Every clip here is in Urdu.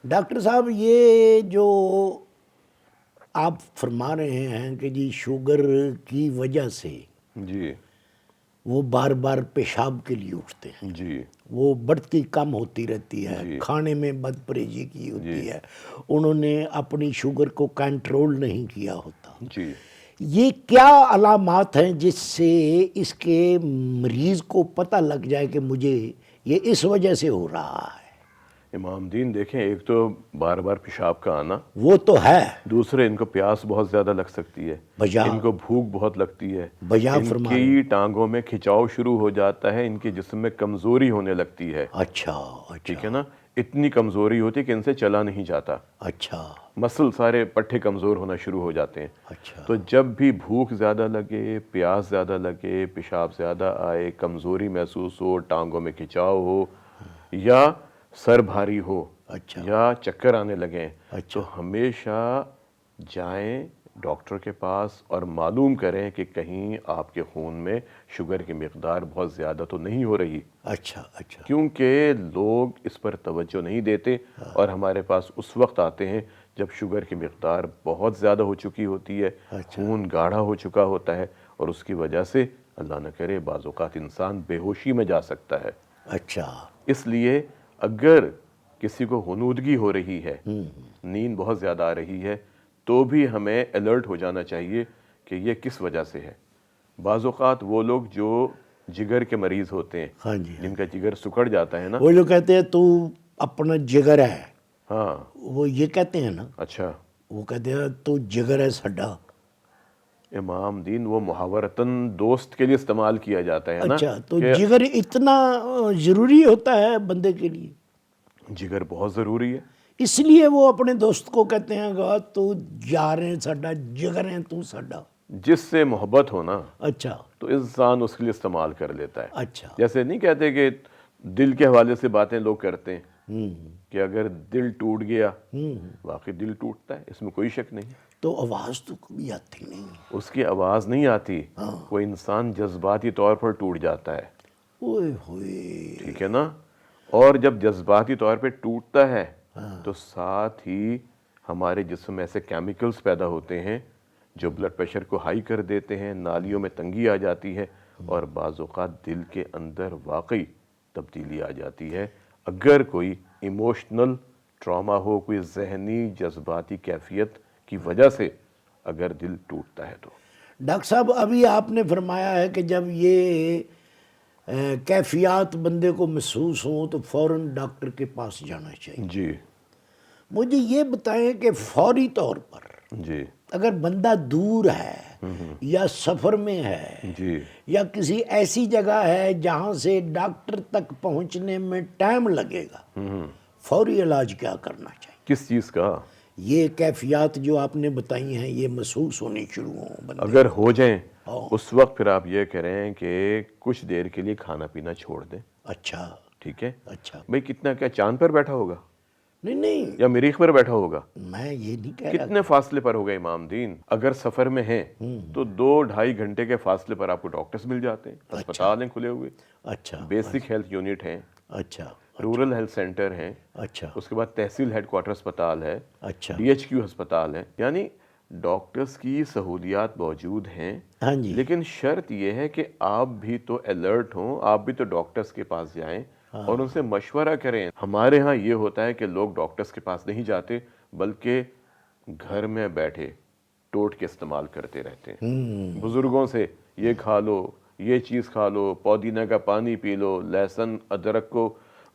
ڈاکٹر صاحب یہ جو آپ فرما رہے ہیں کہ جی شوگر کی وجہ سے جی وہ بار بار پیشاب کے لیے اٹھتے ہیں، جی وہ بڑھتی کم ہوتی رہتی ہے، جی کھانے میں بد پرہیزی کی ہوتی جی ہے، انہوں نے اپنی شوگر کو کنٹرول نہیں کیا ہوتا، جی یہ کیا علامات ہیں جس سے اس کے مریض کو پتہ لگ جائے کہ مجھے یہ اس وجہ سے ہو رہا ہے؟ امام دین دیکھیں، ایک تو بار بار پیشاب کا آنا، وہ تو ہے، دوسرے ان کو پیاس بہت زیادہ لگ سکتی ہے، بجا ان کو بھوک بہت لگتی ہے، بجا ان فرما رہے کی ہیں۔ ٹانگوں میں کھچاؤ شروع ہو جاتا ہے، ان کے جسم میں کمزوری ہونے لگتی ہے، اچھا اچھا ٹھیک ہے نا، اتنی کمزوری ہوتی ہے کہ ان سے چلا نہیں جاتا، اچھا مسل سارے پٹھے کمزور ہونا شروع ہو جاتے ہیں۔ اچھا تو جب بھی بھوک زیادہ لگے، پیاس زیادہ لگے، پیشاب زیادہ آئے، کمزوری محسوس ہو، ٹانگوں میں کھچاؤ ہو، یا سر بھاری ہو، اچھا یا چکر آنے لگیں، اچھا تو ہمیشہ جائیں ڈاکٹر کے پاس اور معلوم کریں کہ کہیں آپ کے خون میں شوگر کی مقدار بہت زیادہ تو نہیں ہو رہی، اچھا اچھا کیونکہ لوگ اس پر توجہ نہیں دیتے اور ہمارے پاس اس وقت آتے ہیں جب شوگر کی مقدار بہت زیادہ ہو چکی ہوتی ہے، اچھا خون گاڑھا ہو چکا ہوتا ہے، اور اس کی وجہ سے اللہ نہ کرے بعض اوقات انسان بے ہوشی میں جا سکتا ہے۔ اچھا اس لیے اگر کسی کو غنودگی ہو رہی ہے، نیند بہت زیادہ آ رہی ہے، تو بھی ہمیں الرٹ ہو جانا چاہیے کہ یہ کس وجہ سے ہے۔ بعض اوقات وہ لوگ جو جگر کے مریض ہوتے ہیں، ہاں جی جن کا جگر سکڑ جاتا ہے نا، وہ جو کہتے ہیں تو اپنا جگر ہے، ہاں وہ یہ کہتے ہیں نا، اچھا، وہ کہتے ہیں تو جگر ہے سڈا۔ امام دین وہ محاورتاً دوست کے لیے استعمال کیا جاتا ہے نا، اچھا تو کہ جگر اتنا ضروری ہوتا ہے بندے کے لیے، جگر بہت ضروری ہے۔ اس لیے وہ اپنے دوست کو کہتے ہیں گا تو یار ہے سڈا، جگر ہے تو سڈا۔ جس سے محبت ہونا اچھا تو انسان اس کے لیے استعمال کر لیتا ہے۔ اچھا جیسے نہیں کہتے کہ دل کے حوالے سے باتیں لوگ کرتے ہیں ہوں کہ اگر دل ٹوٹ گیا، واقعی دل ٹوٹتا ہے، اس میں کوئی شک نہیں، تو آواز تو کبھی آتی نہیں۔ اس کی آواز نہیں آتی، وہ انسان جذباتی طور پر ٹوٹ جاتا ہے، اوئے ہوئے، ٹھیک ہے نا، اور جب جذباتی طور پہ ٹوٹتا ہے تو ساتھ ہی ہمارے جسم میں ایسے کیمیکلز پیدا ہوتے ہیں جو بلڈ پریشر کو ہائی کر دیتے ہیں، نالیوں میں تنگی آ جاتی ہے، اور بعض اوقات دل کے اندر واقعی تبدیلی آ جاتی ہے اگر کوئی ایموشنل ٹراما ہو، کوئی ذہنی جذباتی کیفیت کی وجہ سے اگر دل ٹوٹتا ہے تو۔ ڈاکٹر صاحب ابھی آپ نے فرمایا ہے کہ جب یہ کیفیات بندے کو محسوس ہوں تو فوراً ڈاکٹر کے پاس جانا چاہیے۔ جی مجھے یہ بتائیں کہ فوری طور پر جی اگر بندہ دور ہے یا سفر میں ہے جی یا کسی ایسی جگہ ہے جہاں سے ڈاکٹر تک پہنچنے میں ٹائم لگے گا، فوری علاج کیا کرنا چاہیے؟ کس چیز کا؟ یہ کیفیات جو آپ نے بتائی ہیں یہ محسوس ہونی شروع ہوں بندے اگر ہو جائیں ہاں۔ اس وقت پھر آپ یہ کریں کہ کچھ دیر کے لیے کھانا پینا چھوڑ دیں، اچھا ٹھیک ہے؟ اچھا بھئی کتنا، کیا چاند پر بیٹھا ہوگا نہیں نہیں، یا مریخ پر بیٹھا ہوگا؟ میں یہ نہیں کہہ رہا کتنے فاصلے پر ہوگا امام دین؟ اگر سفر میں ہیں تو 2-2.5 گھنٹے کے فاصلے پر آپ کو ڈاکٹرز مل جاتے ہیں، ہسپتال ہیں کھلے ہوئے، اچھا بیسک ہیلتھ یونٹ ہیں، اچھا رورل ہیلتھ سینٹر ہیں، اچھا اس کے بعد تحصیل ہیڈ کوارٹر ہسپتال ہے، اچھا ڈی ایچ کیو ہسپتال ہے، یعنی ڈاکٹرز کی سہولیات موجود ہیں، ہاں جی لیکن شرط یہ ہے کہ آپ بھی تو الرٹ ہوں، آپ بھی تو ڈاکٹرز کے پاس جائیں اور ان سے مشورہ کریں۔ ہمارے ہاں یہ ہوتا ہے کہ لوگ ڈاکٹرز کے پاس نہیں جاتے بلکہ گھر میں بیٹھے ٹوٹ کے استعمال کرتے رہتے ہیں، بزرگوں سے یہ کھا لو، یہ چیز کھا لو، پودینہ کا پانی پی لو، لہسن ادرک کو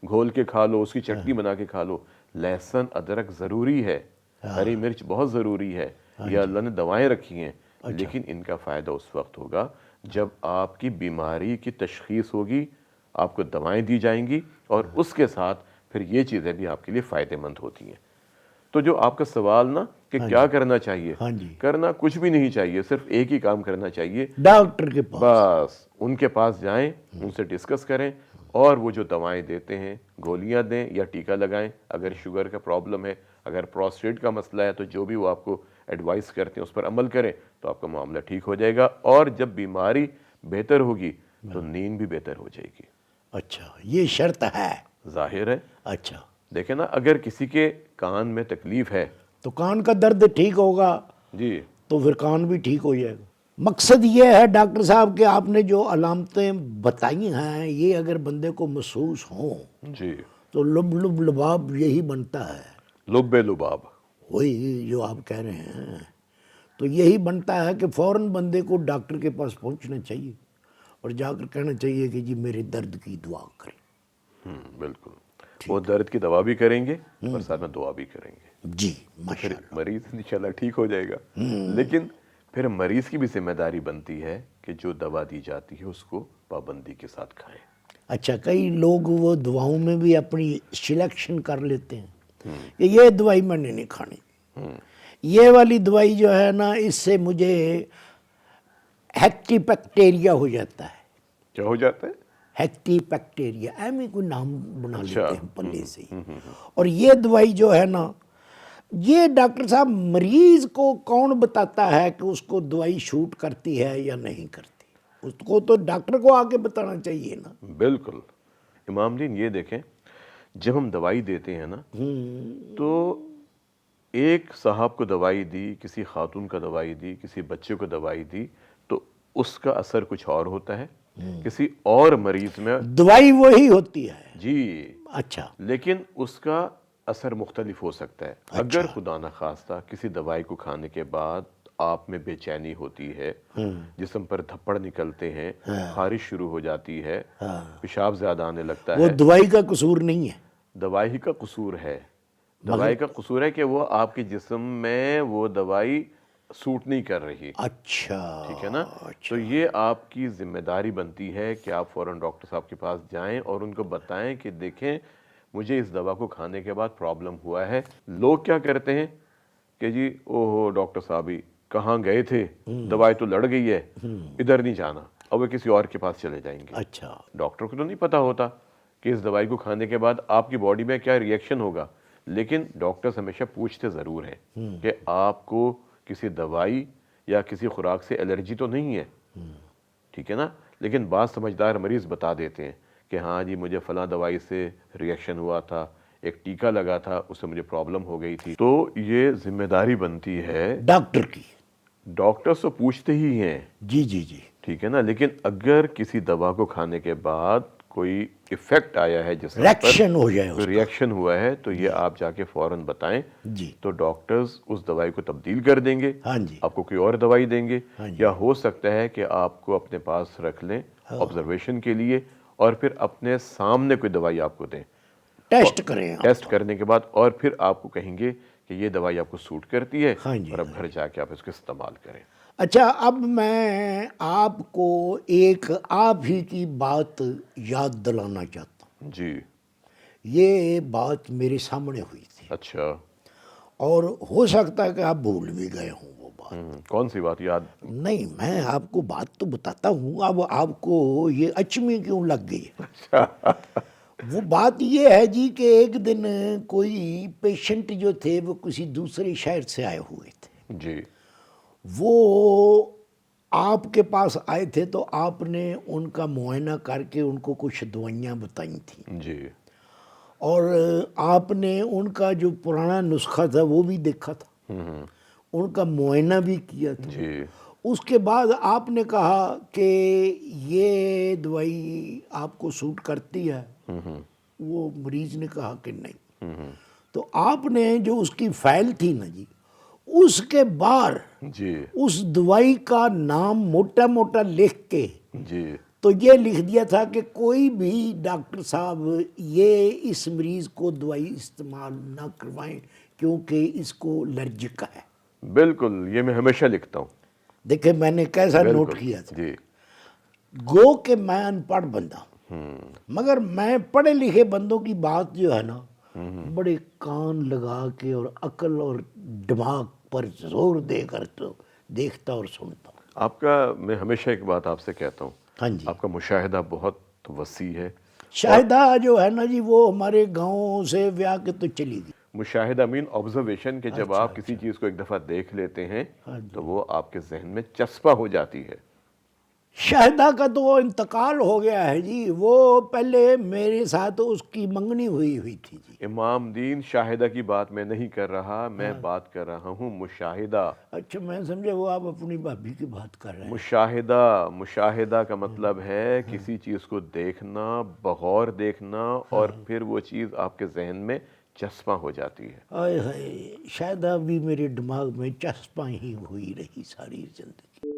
گھول کے کھا لو، اس کی چٹنی بنا کے کھا لو۔ لہسن ادرک ضروری ہے، ہری مرچ بہت ضروری ہے، یہ اللہ نے دوائیں رکھی ہیں، لیکن ان کا فائدہ اس وقت ہوگا جب آپ کی بیماری کی تشخیص ہوگی، آپ کو دوائیں دی جائیں گی، اور اس کے ساتھ پھر یہ چیزیں بھی آپ کے لیے فائدہ مند ہوتی ہیں۔ تو جو آپ کا سوال نا کہ کیا کرنا چاہیے، ہاں جی کرنا کچھ بھی نہیں چاہیے، صرف ایک ہی کام کرنا چاہیے، ڈاکٹر کے پاس بس ان کے پاس جائیں، ان سے ڈسکس کریں، اور وہ جو دوائیں دیتے ہیں گولیاں دیں یا ٹیکہ لگائیں۔ اگر شوگر کا پرابلم ہے، اگر پروسٹیٹ کا مسئلہ ہے، تو جو بھی وہ آپ کو ایڈوائز کرتے ہیں اس پر عمل کریں تو آپ کا معاملہ ٹھیک ہو جائے گا، اور جب بیماری بہتر ہوگی تو نیند بھی بہتر ہو جائے گی۔ اچھا یہ شرط ہے؟ ظاہر ہے۔ اچھا دیکھیں نا اگر کسی کے کان میں تکلیف ہے تو کان کا درد ٹھیک ہوگا جی تو پھر کان بھی ٹھیک ہو جائے گا۔ مقصد یہ ہے ڈاکٹر صاحب کہ آپ نے جو علامتیں بتائی ہیں یہ اگر بندے کو محسوس ہوں جی تو لب لب لباب یہی بنتا ہے، لب لباب وہی جو آپ کہہ رہے ہیں، تو یہی بنتا ہے کہ فوراً بندے کو ڈاکٹر کے پاس پہنچنا چاہیے اور جا کر کہنا چاہیے کہ جی میرے درد کی دعا کریں۔ بالکل، وہ درد کی دوا بھی کریں گے اور ساتھ میں دعا بھی کریں گے، جی پھر ماشاءاللہ۔ مریض انشاءاللہ ٹھیک ہو جائے گا۔ لیکن پھر مریض کی بھی ذمہ داری بنتی ہے کہ جو دوا دی جاتی ہے اس کو پابندی کے ساتھ کھائیں۔ اچھا، کئی لوگ وہ دواؤں میں بھی اپنی سلیکشن کر لیتے ہیں کہ یہ دوائی میں نے نہیں کھانی، یہ والی دوائی جو ہے نا اس سے مجھے ہیکٹی بیکٹیریا ہو جاتا ہے، کیا ہو جاتا ہے؟ ہیکٹی بیکٹیریا، ایمی کوئی نام بنا اچھا۔ لیتے ہیں پلے سے ہی۔ اور یہ دوائی جو ہے نا، یہ ڈاکٹر صاحب مریض کو کون بتاتا ہے کہ اس کو دوائی شوٹ کرتی ہے یا نہیں کرتی؟ اس کو تو ڈاکٹر کو آ کے بتانا چاہیے نا۔ بالکل امام دین، یہ دیکھیں جب ہم دوائی دیتے ہیں نا تو ایک صاحب کو دوائی دی، کسی خاتون کو دوائی دی، کسی بچے کو دوائی دی تو اس کا اثر کچھ اور ہوتا ہے، کسی اور مریض میں دوائی وہی ہوتی ہے۔ جی، اچھا لیکن اس کا اثر مختلف ہو سکتا ہے۔ اگر خدا نخواستہ کسی دوائی کو کھانے کے بعد آپ میں بے چینی ہوتی ہے، جسم پر دھپڑ نکلتے ہیں، خارش شروع ہو جاتی ہے، پیشاب زیادہ آنے لگتا وہ ہے، دوائی کا قصور نہیں ہے۔ دوائی کا قصور ہے۔ دوائی کا قصور ہے کہ وہ آپ کے جسم میں وہ دوائی سوٹ نہیں کر رہی، اچھا ٹھیک ہے نا؟ تو یہ آپ کی ذمہ داری بنتی ہے کہ آپ فوراً ڈاکٹر صاحب کے پاس جائیں اور ان کو بتائیں کہ دیکھیں مجھے اس دوا کو کھانے کے بعد پرابلم ہوا ہے۔ لوگ کیا کرتے ہیں کہ جی اوہو ڈاکٹر صاحب ہی کہاں گئے تھے، دوائی تو لڑ گئی ہے، ادھر نہیں جانا، اب وہ کسی اور کے پاس چلے جائیں گے۔ اچھا ڈاکٹر کو تو نہیں پتا ہوتا کہ اس دوائی کو کھانے کے بعد آپ کی باڈی میں کیا ری ایکشن ہوگا، لیکن ڈاکٹرز ہمیشہ پوچھتے ضرور ہیں کہ آپ کو کسی دوائی یا کسی خوراک سے الرجی تو نہیں ہے، ٹھیک ہے نا؟ لیکن بعض سمجھدار مریض بتا دیتے ہیں کہ ہاں جی مجھے فلاں دوائی سے ری ایکشن ہوا تھا، ایک ٹیکہ لگا تھا اس سے مجھے پرابلم ہو گئی تھی۔ تو یہ ذمہ داری بنتی ہے ڈاکٹر کی۔ ڈاکٹرز تو پوچھتے ہی ہیں، جی جی جی، ٹھیک ہے نا؟ لیکن اگر کسی دوا کو کھانے کے بعد کوئی ایفیکٹ آیا ہے جس ریکشن ہو جائے اس کوئی کا۔ ری ایکشن ہوا ہے تو یہ آپ جا کے فوراً بتائیں، جی تو ڈاکٹرز اس دوائی کو تبدیل کر دیں گے، ہاں جی آپ کو کوئی اور دوائی دیں گے، ہاں جی۔ یا ہو سکتا ہے کہ آپ کو اپنے پاس رکھ لیں آبزرویشن کے لیے اور پھر اپنے سامنے کوئی دوائی آپ کو دیں، ٹیسٹ کریں آپ۔ ٹیسٹ کرنے کے بعد، اور پھر آپ کو کہیں گے کہ یہ دوائی آپ کو سوٹ کرتی ہے ہاں جی، اور اب گھر جا کے آپ اس کو استعمال کریں۔ اچھا، اب میں آپ کو ایک آپ ہی کی بات یاد دلانا چاہتا ہوں۔ جی یہ بات میرے سامنے ہوئی تھی اچھا، اور ہو سکتا ہے کہ آپ بھول بھی گئے ہوں وہ بات۔ کون سی بات یاد؟ نہیں، میں آپ کو بات تو بتاتا ہوں، اب آپ کو یہ اچمی کیوں لگ گئی ہے؟ وہ بات یہ ہے جی کہ ایک دن کوئی پیشنٹ جو تھے وہ کسی دوسرے شہر سے آئے ہوئے تھے، جی وہ آپ کے پاس آئے تھے تو آپ نے ان کا معائنہ کر کے ان کو کچھ دوائیاں بتائی تھیں جی اور آپ نے ان کا جو پرانا نسخہ تھا وہ بھی دیکھا تھا، ان کا معائنہ بھی کیا تھا۔ جی اس کے بعد آپ نے کہا کہ یہ دوائی آپ کو سوٹ کرتی ہے، وہ مریض نے کہا کہ نہیں، تو آپ نے جو اس کی فائل تھی نا جی، اس کے باہر جی اس دوائی کا نام موٹا موٹا لکھ کے جی تو یہ لکھ دیا تھا کہ کوئی بھی ڈاکٹر صاحب یہ اس مریض کو دوائی استعمال نہ کروائیں کیونکہ اس کو الرجک ہے۔ بالکل، یہ میں ہمیشہ لکھتا ہوں۔ دیکھیں میں نے کیسا نوٹ بالکل کیا تھا، جی گو کہ میں ان پڑھ بندہ ہوں، مگر میں پڑھے لکھے بندوں کی بات جو ہے نا بڑے کان لگا کے اور عقل اور دماغ پر زور دے کر تو دیکھتا اور سنتا ہوں۔ آپ کا، میں ہمیشہ ایک بات آپ سے کہتا ہوں، ہاں جی، آپ کا مشاہدہ بہت وسیع ہے۔ شاہدہ جو ہے نا جی وہ ہمارے گاؤں سے ویا کے تو چلی گئی۔ مشاہدہ مین آبزرویشن، کہ جب آپ کسی چیز کو ایک دفعہ دیکھ لیتے ہیں تو وہ آپ کے ذہن میں چسپاں ہو جاتی ہے۔ شاہدہ کا تو وہ انتقال ہو گیا ہے جی، وہ پہلے میرے ساتھ اس کی منگنی ہوئی تھی جی۔ امام دین شاہدہ کی بات میں نہیں کر رہا، میں بات کر رہا ہوں مشاہدہ۔ اچھا میں سمجھا وہ آپ اپنی بھابھی کی بات کر رہے ہیں۔ مشاہدہ کا مطلب ہے کسی چیز کو دیکھنا، بغور دیکھنا، اور پھر وہ چیز آپ کے ذہن میں چسپاں ہو جاتی ہے۔ آئے ہائے، شاہدہ بھی میرے دماغ میں چسپاں ہی ہوئی رہی ساری زندگی۔